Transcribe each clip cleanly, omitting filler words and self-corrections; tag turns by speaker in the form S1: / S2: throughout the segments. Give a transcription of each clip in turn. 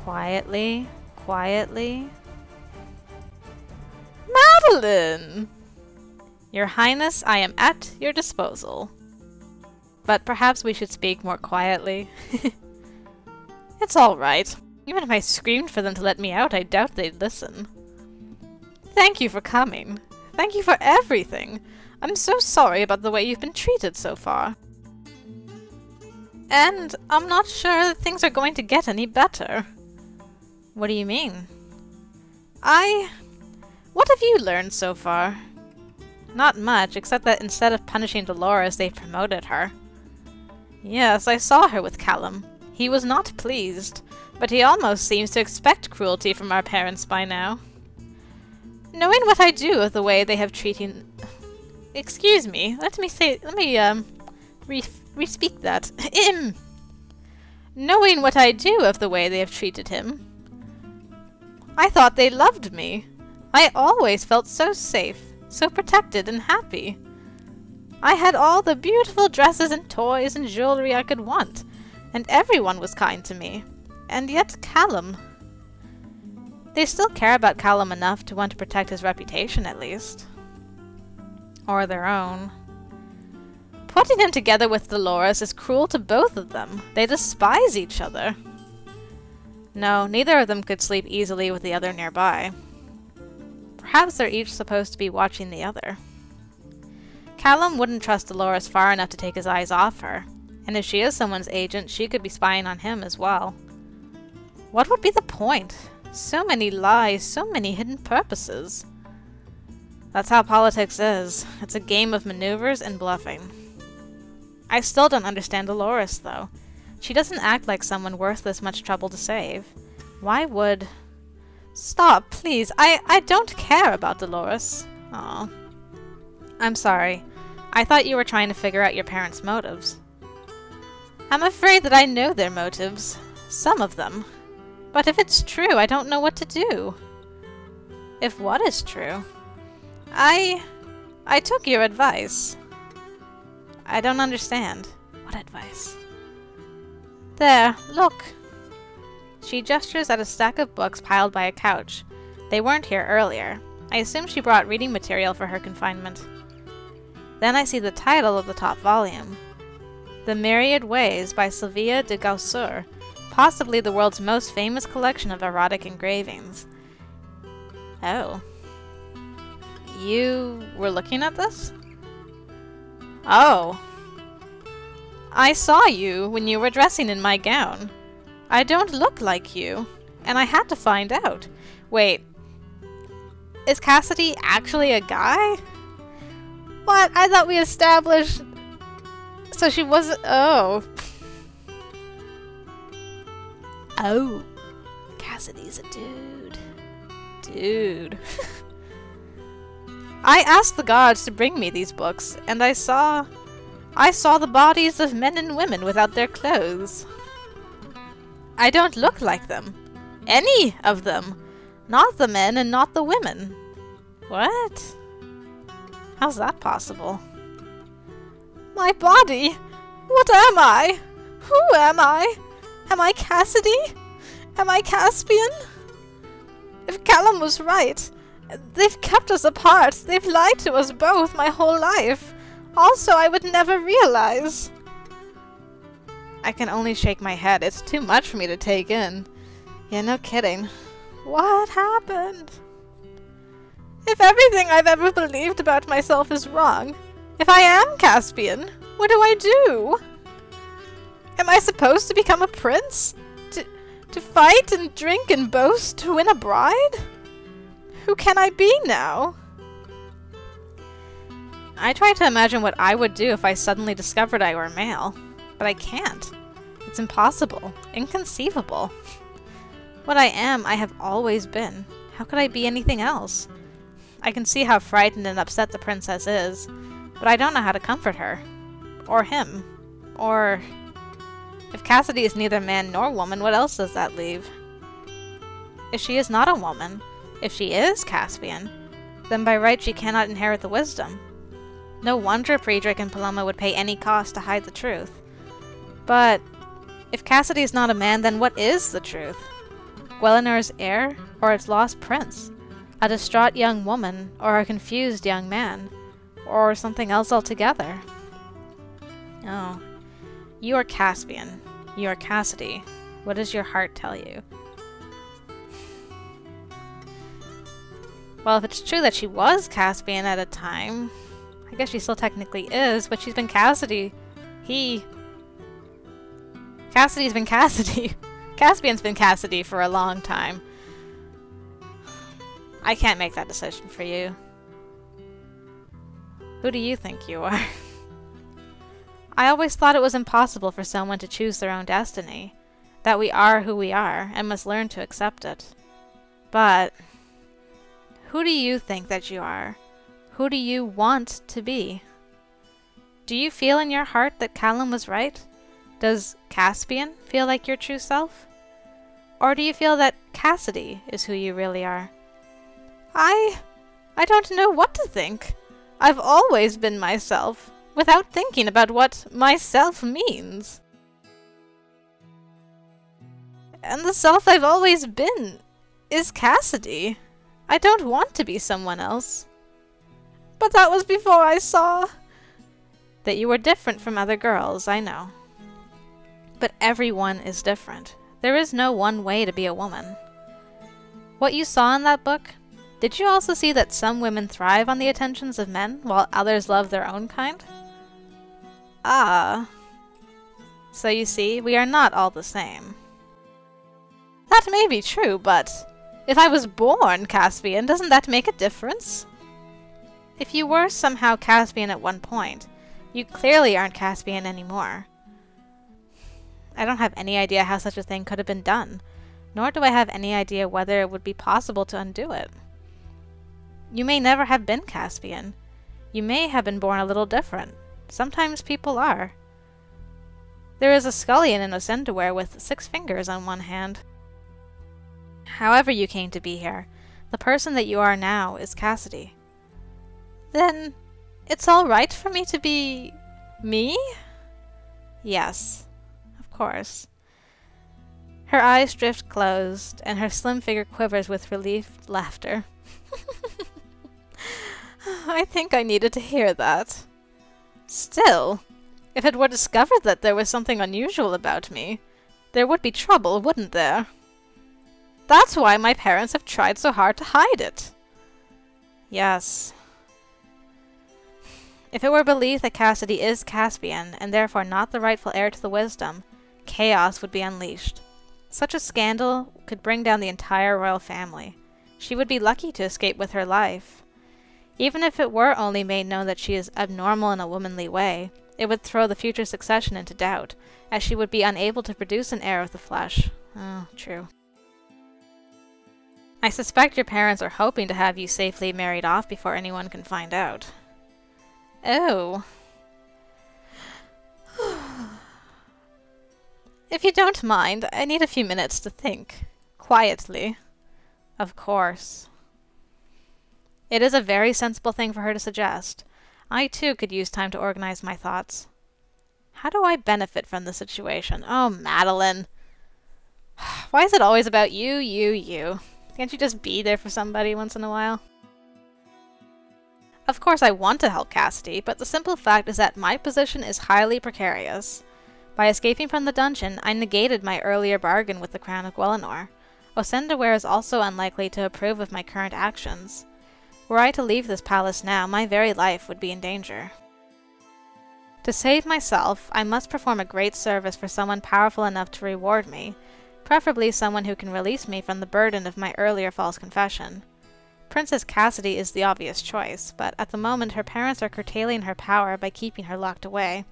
S1: Quietly, quietly. Madeleine! Your Highness, I am at your disposal. But perhaps we should speak more quietly. It's all right. Even if I screamed for them to let me out, I doubt they'd listen. Thank you for coming. Thank you for everything. I'm so sorry about the way you've been treated so far. And I'm not sure that things are going to get any better. What do you mean? What have you learned so far? Not much, except that instead of punishing Dolores, they promoted her. Yes, I saw her with Callum. He was not pleased, but he almost seems to expect cruelty from our parents by now. Knowing what I do of the way they have treated... Excuse me, let me re-speak that. Knowing what I do of the way they have treated him, I thought they loved me. I always felt so safe, so protected and happy. I had all the beautiful dresses and toys and jewelry I could want, and everyone was kind to me. And yet Callum... They still care about Callum enough to want to protect his reputation, at least. Or their own. Putting him together with Dolores is cruel to both of them. They despise each other. No, neither of them could sleep easily with the other nearby. Perhaps they're each supposed to be watching the other. Callum wouldn't trust Dolores far enough to take his eyes off her, and if she is someone's agent, she could be spying on him as well. What would be the point? So many lies, so many hidden purposes. That's how politics is. It's a game of maneuvers and bluffing. I still don't understand Dolores, though. She doesn't act like someone worth this much trouble to save. Why would... Stop, please. I don't care about Dolores. Aw. I'm sorry. I thought you were trying to figure out your parents' motives. I'm afraid that I know their motives. Some of them. But if it's true, I don't know what to do. If what is true? I took your advice. I don't understand. What advice? There, look. She gestures at a stack of books piled by a couch. They weren't here earlier. I assume she brought reading material for her confinement. Then I see the title of the top volume. The Myriad Ways by Sylvia de Gausseur, possibly the world's most famous collection of erotic engravings. Oh. You were looking at this? Oh. I saw you when you were dressing in my gown. I don't look like you, and I had to find out. Wait. Is Cassidy actually a guy? What? I thought we established... So she wasn't... Oh. Oh. Cassidy's a dude. Dude. I asked the gods to bring me these books, and I saw the bodies of men and women without their clothes. I don't look like them. Any of them. Not the men and not the women. What? How's that possible? My body? What am I? Who am I? Am I Cassidy? Am I Caspian? If Callum was right, they've kept us apart. They've lied to us both my whole life. Also, I would never realize. I can only shake my head. It's too much for me to take in. Yeah, no kidding. What happened? If everything I've ever believed about myself is wrong, if I am Caspian, what do I do? Am I supposed to become a prince? To fight and drink and boast to win a bride? Who can I be now? I try to imagine what I would do if I suddenly discovered I were male, but I can't. It's impossible. Inconceivable. What I am, I have always been. How could I be anything else? I can see how frightened and upset the princess is, but I don't know how to comfort her. Or him. Or... If Cassidy is neither man nor woman, what else does that leave? If she is not a woman, if she is Caspian, then by right she cannot inherit the wisdom. No wonder Friedrich and Paloma would pay any cost to hide the truth. But if Cassidy is not a man, then what is the truth? Gwelenor's heir, or its lost prince? A distraught young woman, or a confused young man? Or something else altogether? Oh. You are Caspian. You are Cassidy. What does your heart tell you? Well, if it's true that she was Caspian at a time, I guess she still technically is, but she's been Cassidy. Cassidy's been Cassidy. Caspian's been Cassidy for a long time. I can't make that decision for you. Who do you think you are? I always thought it was impossible for someone to choose their own destiny, that we are who we are, and must learn to accept it. But who do you think that you are? Who do you want to be? Do you feel in your heart that Callum was right? Does Caspian feel like your true self? Or do you feel that Cassidy is who you really are? I don't know what to think. I've always been myself, without thinking about what myself means. And the self I've always been is Cassidy. I don't want to be someone else. But that was before I saw that you were different from other girls, I know. But everyone is different. There is no one way to be a woman. What you saw in that book, did you also see that some women thrive on the attentions of men, while others love their own kind? Ah. So you see, we are not all the same. That may be true, but if I was born Caspian, doesn't that make a difference? If you were somehow Caspian at one point, you clearly aren't Caspian anymore. I don't have any idea how such a thing could have been done, nor do I have any idea whether it would be possible to undo it. You may never have been Caspian. You may have been born a little different. Sometimes people are. There is a scullion in Osendaware with 6 fingers on one hand. However you came to be here, the person that you are now is Cassidy. Then, it's all right for me to be me? Yes, of course. Her eyes drift closed, and her slim figure quivers with relieved laughter. I think I needed to hear that. Still, if it were discovered that there was something unusual about me, there would be trouble, wouldn't there? That's why my parents have tried so hard to hide it. Yes. If it were believed that Cassidy is Caspian, and therefore not the rightful heir to the wisdom, chaos would be unleashed. Such a scandal could bring down the entire royal family. She would be lucky to escape with her life. Even if it were only made known that she is abnormal in a womanly way, it would throw the future succession into doubt, as she would be unable to produce an heir of the flesh. Oh, true. I suspect your parents are hoping to have you safely married off before anyone can find out. Oh. If you don't mind, I need a few minutes to think. Quietly. Of course. It is a very sensible thing for her to suggest. I, too, could use time to organize my thoughts. How do I benefit from the situation? Oh, Madeleine. Why is it always about you, you, you? Can't you just be there for somebody once in a while? Of course I want to help Cassidy, but the simple fact is that my position is highly precarious. By escaping from the dungeon, I negated my earlier bargain with the Crown of Gwellinor. Osendaware is also unlikely to approve of my current actions. Were I to leave this palace now, my very life would be in danger. To save myself, I must perform a great service for someone powerful enough to reward me, preferably someone who can release me from the burden of my earlier false confession. Princess Cassidy is the obvious choice, but at the moment her parents are curtailing her power by keeping her locked away.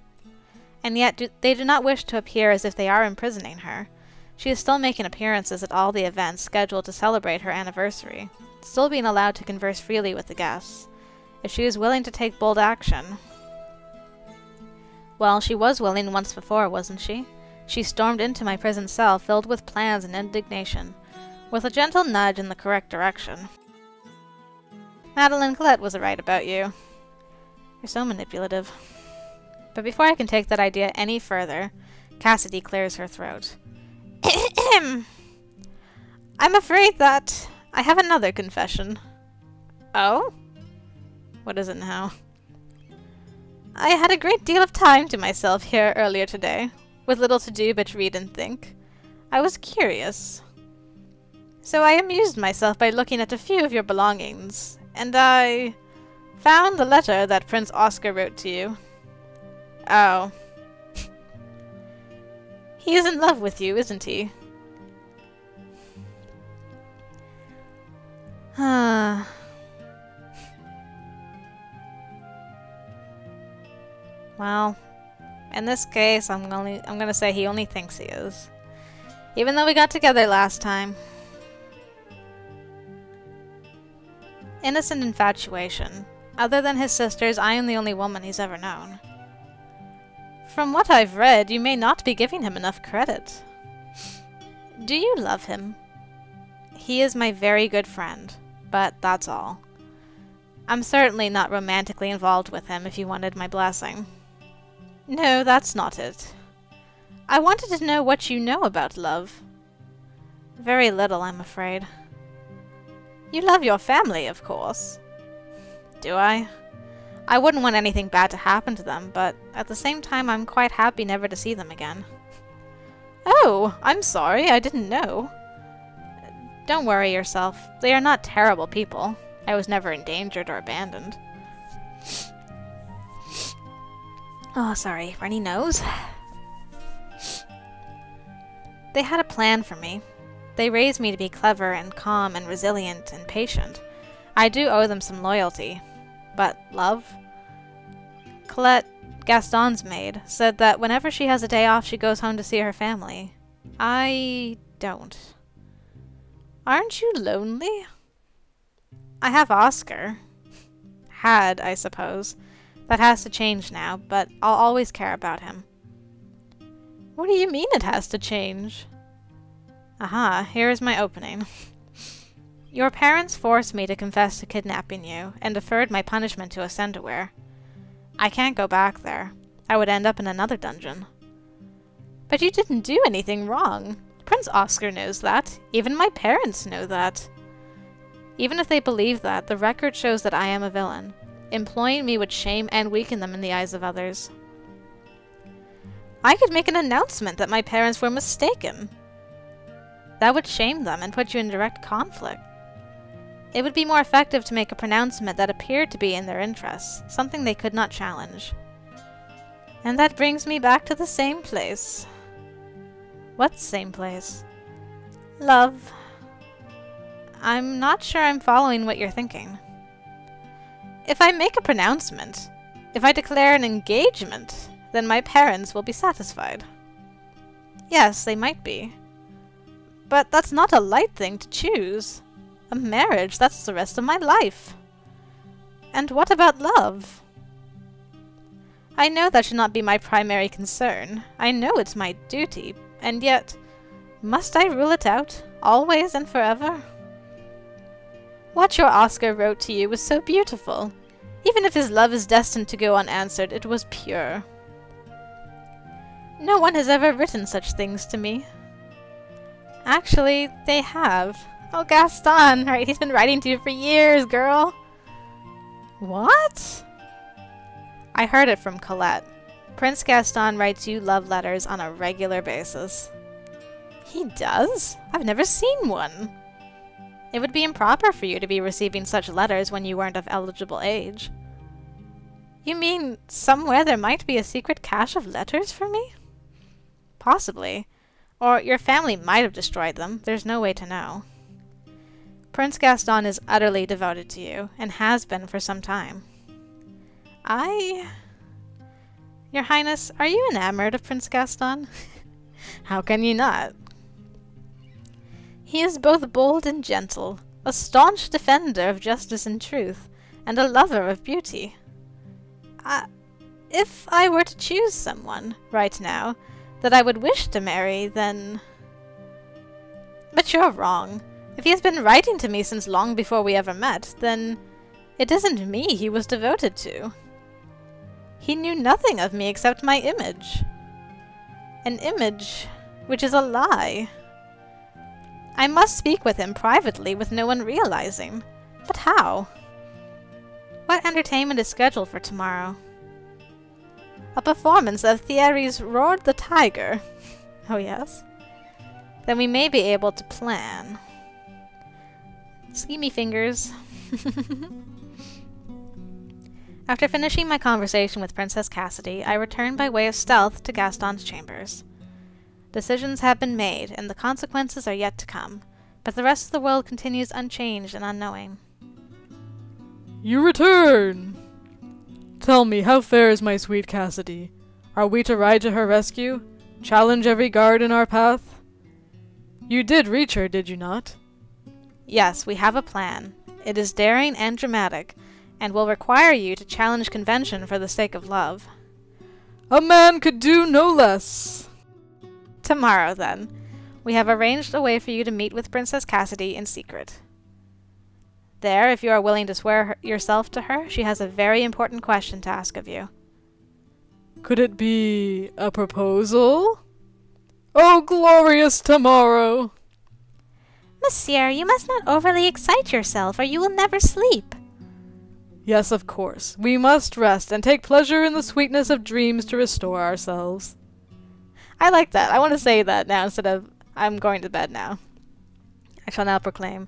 S1: And yet they do not wish to appear as if they are imprisoning her. She is still making appearances at all the events scheduled to celebrate her anniversary, still being allowed to converse freely with the guests. If she is willing to take bold action... Well, she was willing once before, wasn't she? She stormed into my prison cell filled with plans and indignation, with a gentle nudge in the correct direction. Madeleine, Colette was right about you. You're so manipulative. But before I can take that idea any further, Cassidy clears her throat. I'm afraid that I have another confession. Oh? What is it now? I had a great deal of time to myself here earlier today, with little to do but read and think. I was curious. So I amused myself by looking at a few of your belongings, and I found the letter that Prince Oscar wrote to you. Oh. He is in love with you, isn't he? Well, in this case, I'm gonna say he only thinks he is. Even though we got together last time. Innocent infatuation. Other than his sisters, I am the only woman he's ever known. From what I've read, you may not be giving him enough credit. Do you love him? He is my very good friend, but that's all. I'm certainly not romantically involved with him if you wanted my blessing. No, that's not it. I wanted to know what you know about love. Very little, I'm afraid. You love your family, of course. Do I? I wouldn't want anything bad to happen to them, but at the same time I'm quite happy never to see them again. Oh, I'm sorry, I didn't know. Don't worry yourself. They are not terrible people. I was never endangered or abandoned. Oh, sorry, runny nose. They had a plan for me. They raised me to be clever and calm and resilient and patient. I do owe them some loyalty. But love? Colette, Gaston's maid, said that whenever she has a day off she goes home to see her family. I don't. Aren't you lonely? I have Oscar. Had, I suppose. That has to change now, but I'll always care about him. What do you mean it has to change? Aha, here is my opening. Your parents forced me to confess to kidnapping you, and deferred my punishment to Ascendaware. I can't go back there. I would end up in another dungeon. But you didn't do anything wrong. Prince Oscar knows that. Even my parents know that. Even if they believe that, the record shows that I am a villain. Employing me would shame and weaken them in the eyes of others. I could make an announcement that my parents were mistaken. That would shame them and put you in direct conflict. It would be more effective to make a pronouncement that appeared to be in their interests, something they could not challenge. And that brings me back to the same place. What same place? Love. I'm not sure I'm following what you're thinking. If I make a pronouncement, if I declare an engagement, then my parents will be satisfied. Yes, they might be. But that's not a light thing to choose. A marriage, that's the rest of my life. And what about love? I know that should not be my primary concern. I know it's my duty, and yet, must I rule it out, always and forever? What your Oscar wrote to you was so beautiful. Even if his love is destined to go unanswered, it was pure. No one has ever written such things to me. Actually, they have. Oh, Gaston, right? He's been writing to you for years, girl. What? I heard it from Colette. Prince Gaston writes you love letters on a regular basis. He does? I've never seen one. It would be improper for you to be receiving such letters when you weren't of eligible age. You mean somewhere there might be a secret cache of letters for me? Possibly. Or your family might have destroyed them. There's no way to know. Prince Gaston is utterly devoted to you, and has been for some time. Your Highness, are you enamored of Prince Gaston? How can you not? He is both bold and gentle, a staunch defender of justice and truth, and a lover of beauty. If I were to choose someone, right now, that I would wish to marry, then... But you're wrong. If he has been writing to me since long before we ever met, then it isn't me he was devoted to. He knew nothing of me except my image. An image which is a lie. I must speak with him privately with no one realizing. But how? What entertainment is scheduled for tomorrow? A performance of Thierry's Roared the Tiger. Oh yes? Then we may be able to plan. Schemy fingers. After finishing my conversation with Princess Cassidy, I returned by way of stealth to Gaston's chambers. Decisions have been made, and the consequences are yet to come, but the rest of the world continues unchanged and unknowing.
S2: You return! Tell me, how fares my sweet Cassidy? Are we to ride to her rescue? Challenge every guard in our path? You did reach her, did you not?
S1: Yes, we have a plan. It is daring and dramatic, and will require you to challenge convention for the sake of love.
S2: A man could do no less.
S1: Tomorrow, then. We have arranged a way for you to meet with Princess Cassidy in secret. There, if you are willing to swear yourself to her, she has a very important question to ask of you.
S2: Could it be a proposal? Oh, glorious tomorrow!
S1: Monsieur, you must not overly excite yourself, or you will never sleep.
S2: Yes, of course. We must rest and take pleasure in the sweetness of dreams to restore ourselves.
S1: I like that. I want to say that now instead of, I'm going to bed now. I shall now proclaim,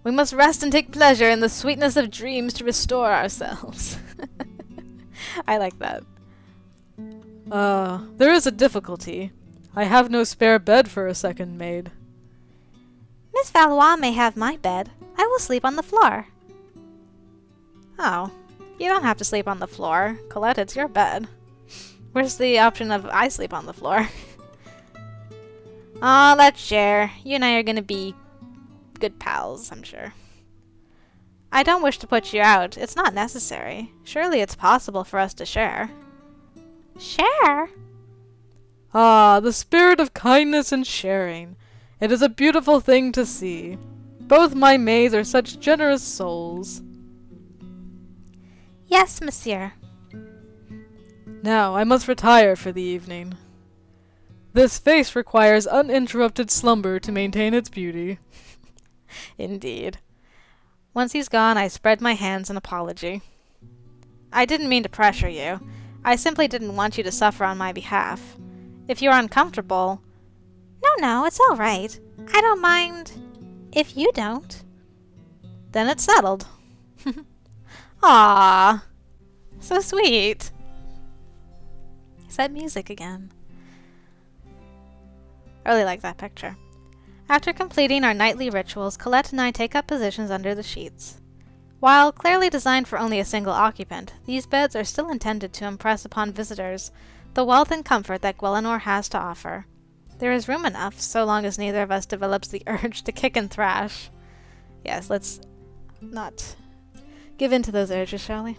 S1: we must rest and take pleasure in the sweetness of dreams to restore ourselves. I like that.
S2: There is a difficulty. I have no spare bed for a second maid.
S1: Miss Valois may have my bed. I will sleep on the floor. Oh, you don't have to sleep on the floor. Colette, it's your bed. Where's the option of I sleep on the floor? Aw, let's share. You and I are gonna be good pals, I'm sure. I don't wish to put you out. It's not necessary. Surely it's possible for us to share. Share?
S2: Ah, the spirit of kindness and sharing. It is a beautiful thing to see. Both my maids are such generous souls.
S1: Yes, monsieur.
S2: Now, I must retire for the evening. This face requires uninterrupted slumber to maintain its beauty.
S1: Indeed. Once he's gone, I spread my hands in apology. I didn't mean to pressure you. I simply didn't want you to suffer on my behalf. If you're uncomfortable... No, it's all right. I don't mind if you don't. Then it's settled. Aww. So sweet. Set music again. I really like that picture. After completing our nightly rituals, Colette and I take up positions under the sheets. While clearly designed for only a single occupant, these beds are still intended to impress upon visitors the wealth and comfort that Guelenor has to offer. There is room enough, so long as neither of us develops the urge to kick and thrash. Yes, let's not give in to those urges, shall we?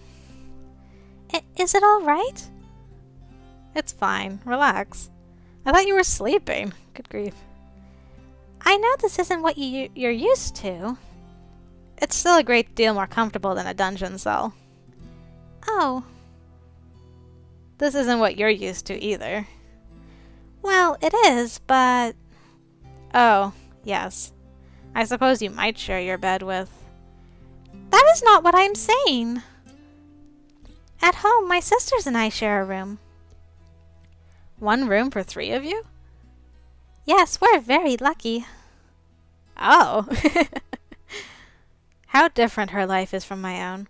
S1: Is it all right? It's fine. Relax. I thought you were sleeping. Good grief. I know this isn't what you're used to. It's still a great deal more comfortable than a dungeon cell. Oh. This isn't what you're used to either. Well, it is, but... Oh, yes. I suppose you might share your bed with... That is not what I'm saying. At home, my sisters and I share a room. One room for 3 of you? Yes, we're very lucky. Oh. How different her life is from my own.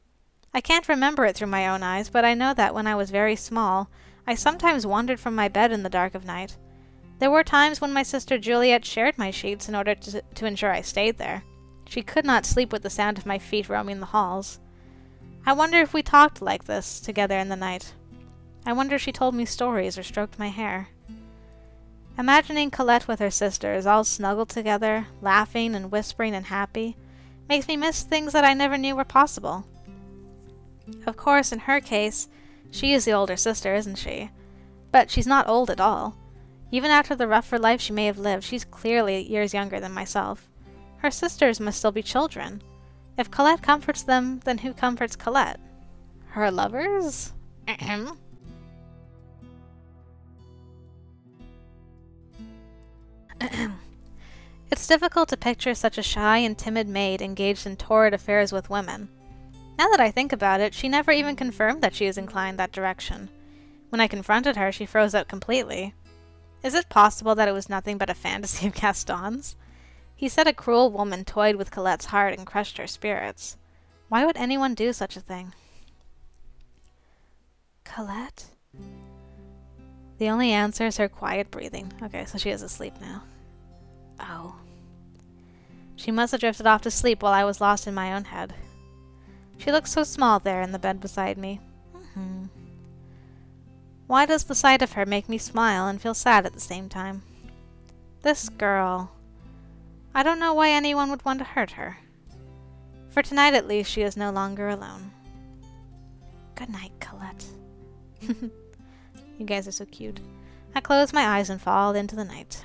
S1: I can't remember it through my own eyes, but I know that when I was very small, I sometimes wandered from my bed in the dark of night. There were times when my sister Juliet shared my sheets in order to ensure I stayed there. She could not sleep with the sound of my feet roaming the halls. I wonder if we talked like this together in the night. I wonder if she told me stories or stroked my hair. Imagining Colette with her sisters, all snuggled together, laughing and whispering and happy, makes me miss things that I never knew were possible. Of course, in her case, she is the older sister, isn't she? But she's not old at all. Even after the rougher life she may have lived, she's clearly years younger than myself. Her sisters must still be children. If Colette comforts them, then who comforts Colette? Her lovers? Ahem. It's difficult to picture such a shy and timid maid engaged in torrid affairs with women. Now that I think about it, she never even confirmed that she is inclined that direction. When I confronted her, she froze out completely. Is it possible that it was nothing but a fantasy of Gaston's? He said a cruel woman toyed with Colette's heart and crushed her spirits. Why would anyone do such a thing? Colette? The only answer is her quiet breathing. Okay, so she is asleep now. Oh. She must have drifted off to sleep while I was lost in my own head. She looks so small there in the bed beside me. Why does the sight of her make me smile and feel sad at the same time? This girl. I don't know why anyone would want to hurt her. For tonight at least, she is no longer alone. Good night, Colette. You guys are so cute. I close my eyes and fall into the night.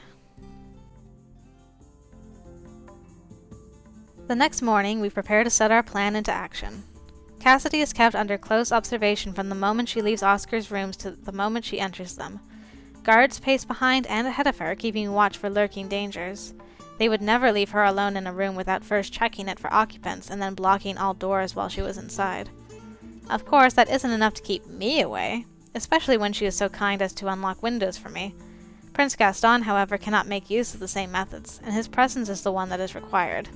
S1: The next morning, we prepare to set our plan into action. Cassidy is kept under close observation from the moment she leaves Oscar's rooms to the moment she enters them. Guards pace behind and ahead of her, keeping watch for lurking dangers. They would never leave her alone in a room without first checking it for occupants and then blocking all doors while she was inside. Of course, that isn't enough to keep me away, especially when she is so kind as to unlock windows for me. Prince Gaston, however, cannot make use of the same methods, and his presence is the one that is required.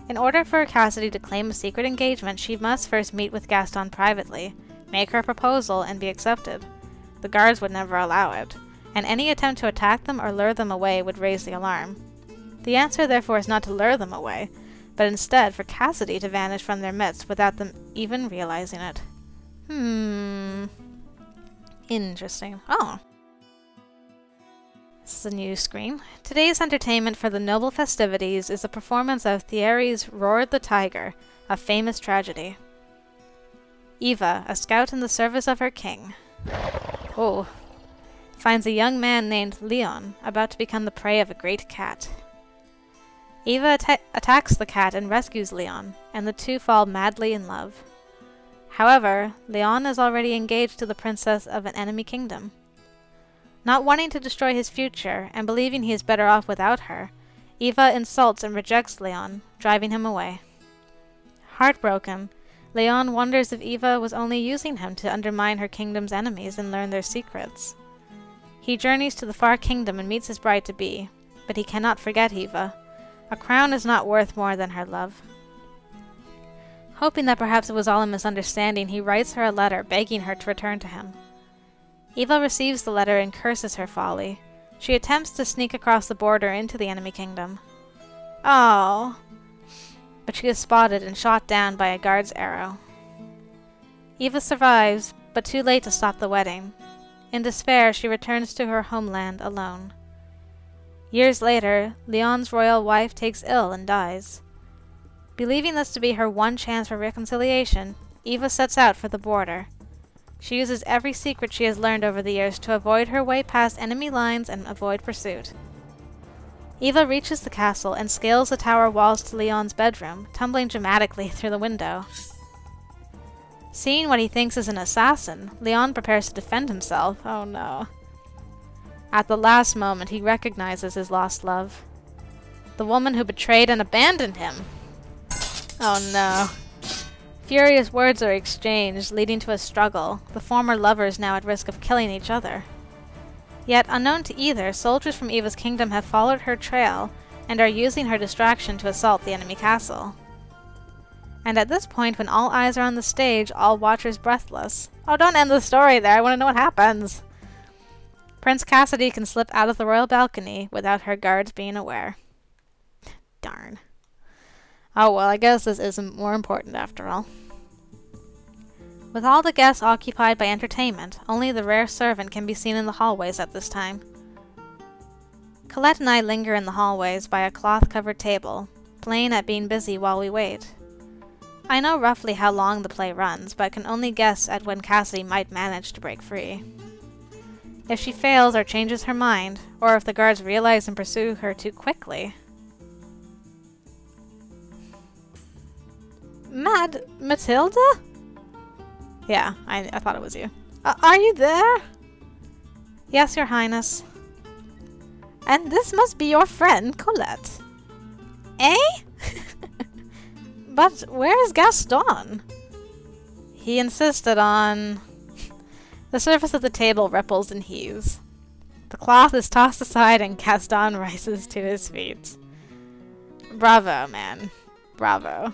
S1: In order for Cassidy to claim a secret engagement, she must first meet with Gaston privately, make her proposal, and be accepted. The guards would never allow it, and any attempt to attack them or lure them away would raise the alarm. The answer, therefore, is not to lure them away, but instead for Cassidy to vanish from their midst without them even realizing it. Interesting. Oh. This is a new screen. Today's entertainment for the noble festivities is a performance of Thierry's Roared the Tiger, a famous tragedy. Eva, a scout in the service of her king, finds a young man named Leon about to become the prey of a great cat. Eva attacks the cat and rescues Leon, and the two fall madly in love. However, Leon is already engaged to the princess of an enemy kingdom. Not wanting to destroy his future, and believing he is better off without her, Eva insults and rejects Leon, driving him away. Heartbroken, Leon wonders if Eva was only using him to undermine her kingdom's enemies and learn their secrets. He journeys to the far kingdom and meets his bride-to-be, but he cannot forget Eva. A crown is not worth more than her love. Hoping that perhaps it was all a misunderstanding, he writes her a letter begging her to return to him. Eva receives the letter and curses her folly. She attempts to sneak across the border into the enemy kingdom. Oh! But she is spotted and shot down by a guard's arrow. Eva survives, but too late to stop the wedding. In despair, she returns to her homeland alone. Years later, Leon's royal wife takes ill and dies. Believing this to be her one chance for reconciliation, Eva sets out for the border. She uses every secret she has learned over the years to avoid her way past enemy lines and avoid pursuit. Eva reaches the castle and scales the tower walls to Leon's bedroom, tumbling dramatically through the window. Seeing what he thinks is an assassin, Leon prepares to defend himself. Oh no. At the last moment, he recognizes his lost love. The woman who betrayed and abandoned him. Oh no. Furious words are exchanged, leading to a struggle, the former lovers now at risk of killing each other. Yet, unknown to either, soldiers from Eva's kingdom have followed her trail and are using her distraction to assault the enemy castle. And at this point, when all eyes are on the stage, all watchers breathless. Oh, don't end the story there, I want to know what happens! Prince Cassidy can slip out of the royal balcony without her guards being aware. Darn. Oh well, I guess this isn't more important after all. With all the guests occupied by entertainment, only the rare servant can be seen in the hallways at this time. Colette and I linger in the hallways by a cloth-covered table, playing at being busy while we wait. I know roughly how long the play runs, but can only guess at when Cassidy might manage to break free. If she fails or changes her mind, or if the guards realize and pursue her too quickly... Matilda? Yeah, I thought it was you. Are you there? Yes, Your Highness. And this must be your friend, Colette. Eh? But where is Gaston? He insisted on... The surface of the table ripples and heaves. The cloth is tossed aside and Gaston rises to his feet. Bravo, man. Bravo.